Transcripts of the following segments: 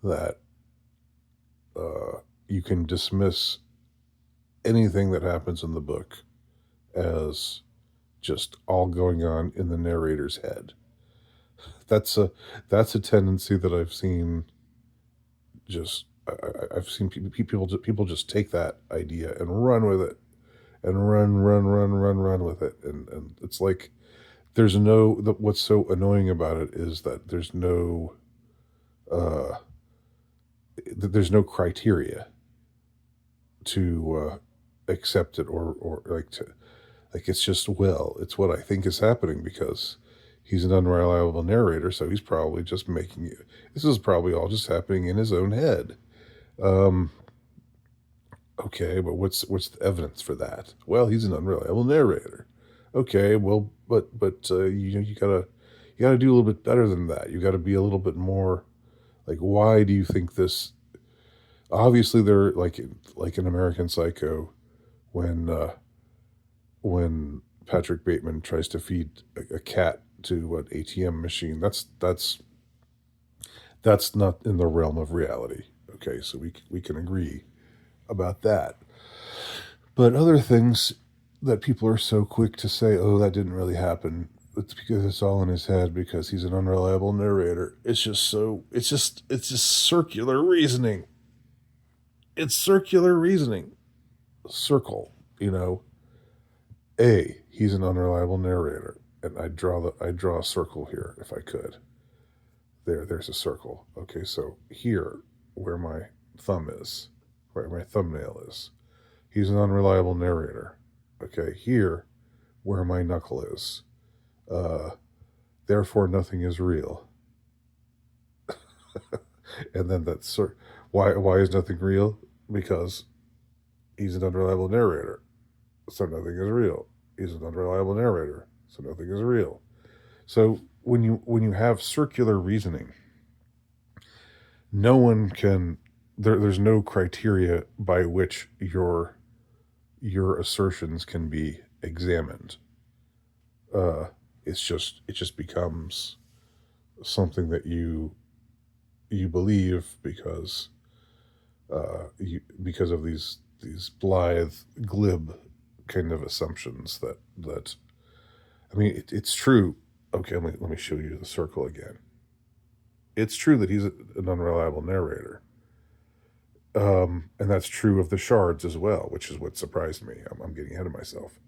that you can dismiss anything that happens in the book as just all going on in the narrator's head. That's a tendency that I've seen. Just I've seen people just take that idea and run with it, and run with it, and it's like there's no. What's so annoying about it is that uh, there's no criteria to accept it, or like to, like, it's just, well, it's what I think is happening because he's an unreliable narrator, so he's probably just making it. This is probably all just happening in his own head. Um, okay, but what's the evidence for that? Well, he's an unreliable narrator. Okay, well, but you gotta do a little bit better than that. You got to be a little bit more like, why do you think this? Obviously, they're like in American Psycho when when Patrick Bateman tries to feed a cat to an ATM machine. That's not in the realm of reality. Okay, so we can agree about that. But other things that people are so quick to say, "Oh, that didn't really happen." It's because it's all in his head because he's an unreliable narrator. It's just circular reasoning. It's circular reasoning. Circle, you know. He's an unreliable narrator, and I draw a circle here if I could. There's a circle. Okay, so here, where my thumb is, where my thumbnail is, he's an unreliable narrator. Okay, here, where my knuckle is, uh, therefore nothing is real. And then why is nothing real? Because he's an unreliable narrator, so nothing is real. He's an unreliable narrator, so nothing is real. So when you have circular reasoning, no one can there's no criteria by which your assertions can be examined. Uh, it just becomes something that you believe because of these blithe, glib kind of assumptions that I mean, it's true. Okay, let me show you the circle again. It's true that he's an unreliable narrator. And that's true of the shards as well, which is what surprised me. I'm getting ahead of myself.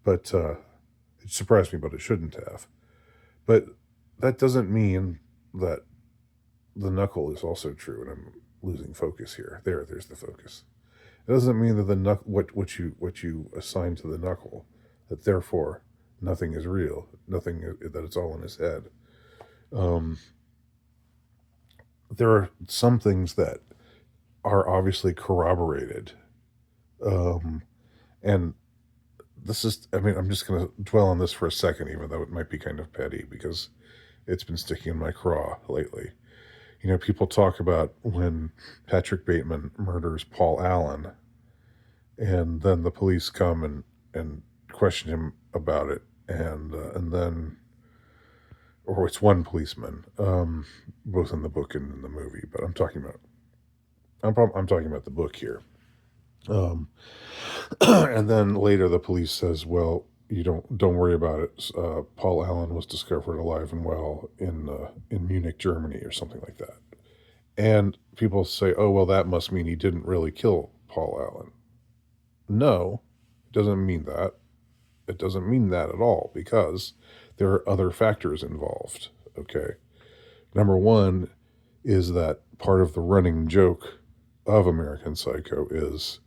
But it surprised me, but it shouldn't have. But that doesn't mean that the knuckle is also true, and I'm losing focus here. There's the focus. It doesn't mean that the what you assign to the knuckle, that therefore nothing is real, nothing that it's all in his head. Um, there are some things that are obviously corroborated, um, and this is. I mean, I'm just going to dwell on this for a second, even though it might be kind of petty because it's been sticking in my craw lately. You know, people talk about when Patrick Bateman murders Paul Allen, and then the police come and question him about it, and then, or it's one policeman, both in the book and in the movie. But I'm talking about the book here. Um, and then later the police says, "Well, you don't worry about it. Paul Allen was discovered alive and well in Munich, Germany, or something like that." And people say, "Oh, well, that must mean he didn't really kill Paul Allen." No, it doesn't mean that. It doesn't mean that at all because there are other factors involved. Okay. Number one is that part of the running joke of American Psycho is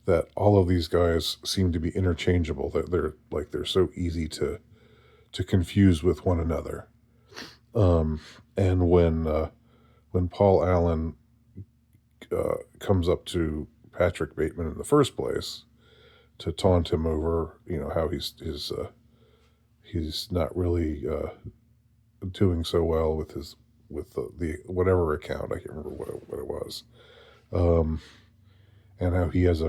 that all of these guys seem to be interchangeable. That they're so easy to confuse with one another. And when Paul Allen comes up to Patrick Bateman in the first place to taunt him over, how he's not really doing so well with the whatever account. I can't remember what it was. Um, and how he has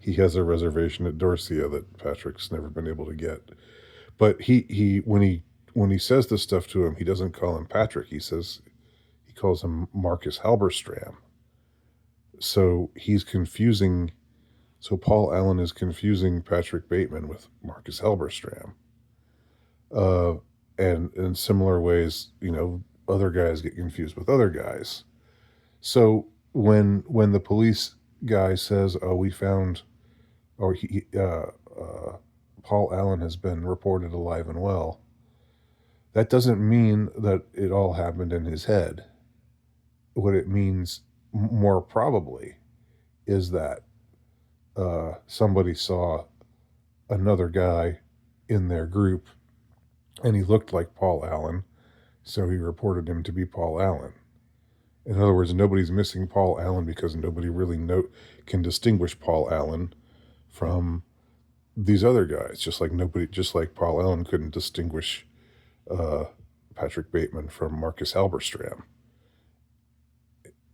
he has a reservation at Dorsia that Patrick's never been able to get. But he says this stuff to him, he doesn't call him Patrick. He calls him Marcus Halberstram. So he's confusing. So Paul Allen is confusing Patrick Bateman with Marcus Halberstram. Uh, and in similar ways, other guys get confused with other guys. So when the police guy says, "Oh, we found," or Paul Allen has been reported alive and well, that doesn't mean that it all happened in his head. What it means, more probably, is that somebody saw another guy in their group, and he looked like Paul Allen, so he reported him to be Paul Allen. In other words, nobody's missing Paul Allen because nobody really can distinguish Paul Allen from these other guys. Just like Paul Allen couldn't distinguish uh, Patrick Bateman from Marcus Halberstram.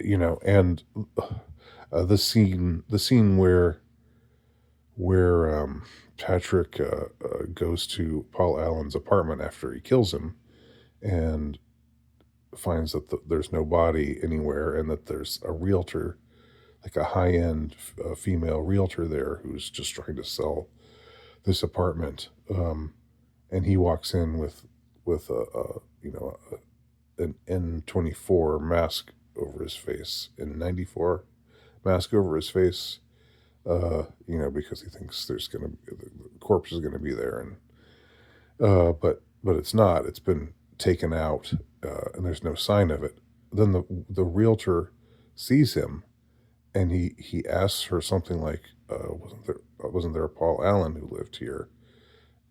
And the scene where Patrick goes to Paul Allen's apartment after he kills him and finds that there's no body anywhere, and that there's a realtor, like a high-end female realtor there, who's just trying to sell this apartment. And he walks in with an N24 mask over his face, N94 mask over his face, because he thinks the corpse is gonna be there, and but it's not. It's been taken out, and there's no sign of it. Then the realtor sees him, and he asks her something like, "Wasn't there a Paul Allen who lived here?"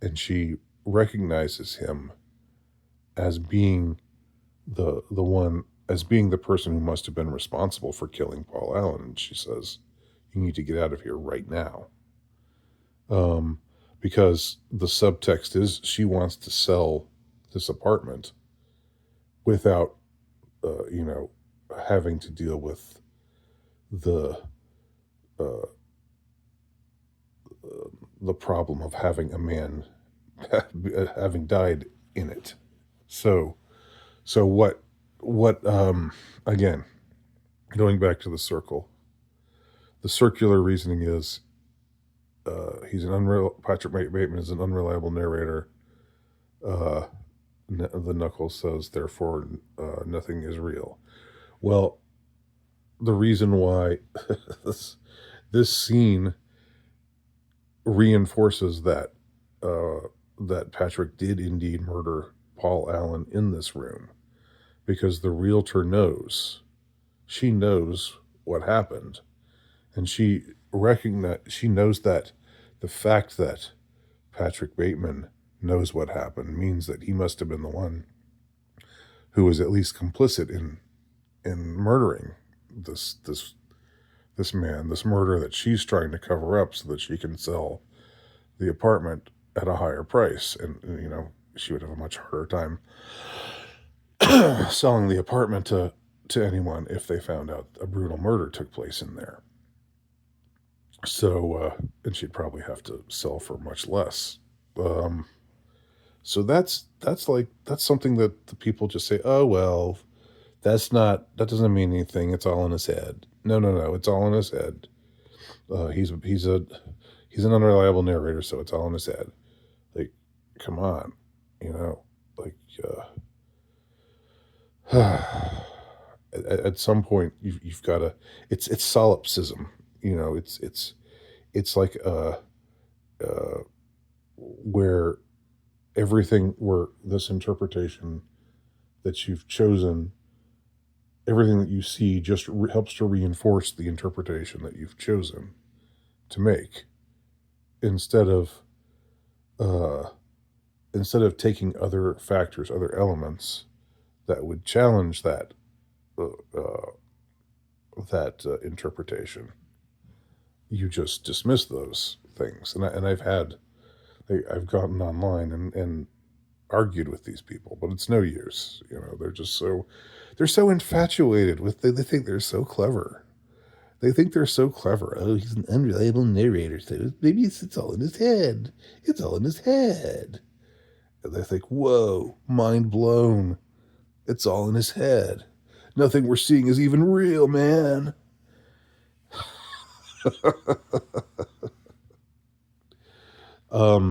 And she recognizes him as being the person who must have been responsible for killing Paul Allen. And she says, "You need to get out of here right now." Um, because the subtext is she wants to sell this apartment without, having to deal with the uh, the problem of having a man having died in it. So what again, going back to the circular reasoning is, Patrick Bateman is an unreliable narrator. Uh, the Knuckles says, therefore, nothing is real. Well, the reason why this this scene reinforces that Patrick did indeed murder Paul Allen in this room, because the realtor she knows what happened, and she knows that the fact that Patrick Bateman knows what happened means that he must have been the one who was at least complicit in murdering this man, this murder that she's trying to cover up so that she can sell the apartment at a higher price. And she would have a much harder time selling the apartment to anyone if they found out a brutal murder took place in there. So, and she'd probably have to sell for much less. Um, so that's something that the people just say, "Oh well, that doesn't mean anything. It's all in his head." No, no, no. It's all in his head. He's an unreliable narrator, so it's all in his head. Like, come on, like, at some point you've got to. It's solipsism. It's like uh, where where this interpretation that you've chosen, everything that you see just helps to reinforce the interpretation that you've chosen to make, instead of uh, taking other factors, other elements that would challenge uh, uh, that interpretation. You just dismiss those things, and I've gotten online and argued with these people, but it's no use. They're so infatuated with they think they're so clever. They think they're so clever. Oh, he's an unreliable narrator, so maybe it's all in his head. It's all in his head. And they think, whoa, mind blown. It's all in his head. Nothing we're seeing is even real, man. Um,